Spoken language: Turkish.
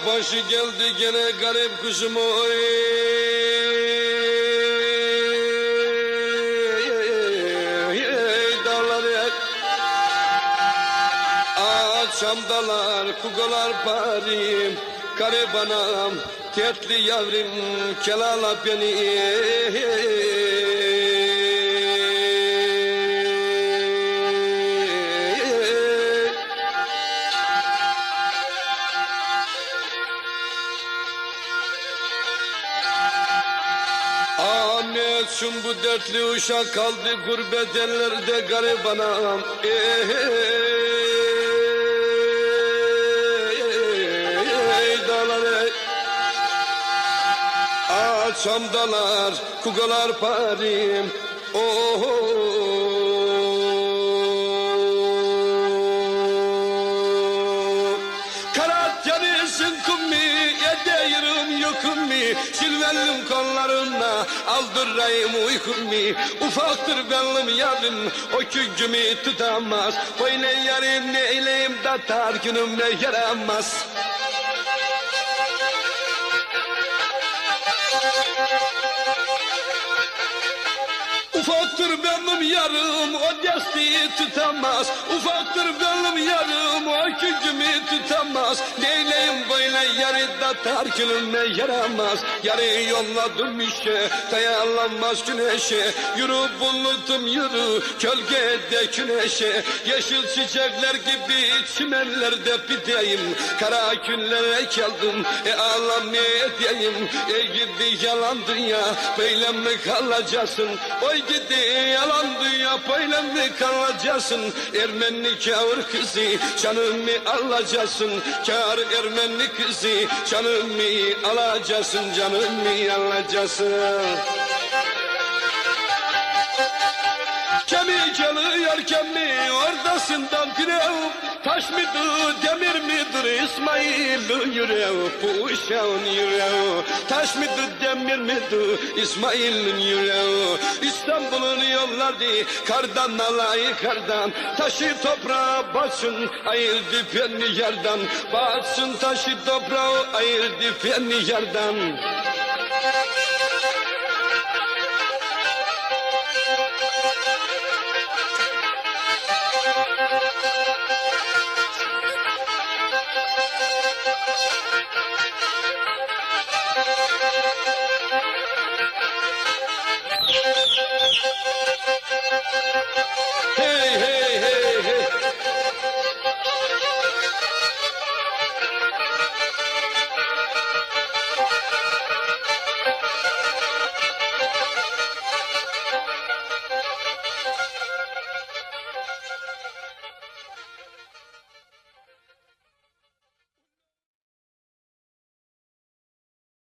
başı geldi gene garip kuşum oy. Dağları çamdalar, kugalar parim, garip anam, dertli yavrum, kelala beni. Ahmet'cim bu dertli uşak kaldı gurbet ellerde garip anam. Dağları çamdalar, kugalar parim. Karadeniz'in kummi, edeyim yukummi, silvellim kollarına, aldırayım uykummi. Ufaktır benim yarım, o küncümü tutamaz. Böyle yarım neyleyim da tar günüm ne yaramaz. Ufaktır benim yarım, o desteği tutamaz. Ufaktır benim yarım, o küncümü tutamaz. Neyleyim böyle yarı da tarkınıma yaramaz. Yarı yolladım işe, dayanlanmaz güneşe. Yürü bulutum yürü, gölgede güneşe. Yeşil çiçekler gibi çimenlerde bideyim. Kara günlere geldim, ağlam ne edeyim. Gidi yalan dünya, böyle mi kalacaksın? Oy gidi yalan dünya, böyle mi kalacaksın? Ermeni kâr kızı, canımı alacaksın. Kâr Ermeni kızı, canımı alacaksın, canımı alacaksın. Kemi geliyor kemi, oradasından pirev. Taş mıdır, demir midir, İsmail'in yüreği, bu uşağın yüreği. Taş mıdır, demir midir, İsmail'in yüreği. İstanbul'un yolları, kardan alayı kardan. Taşı toprağa batsın, ayırdı beni yerden. Batsın taşı toprağa, ayırdı beni yerden. Hey hey hey hey.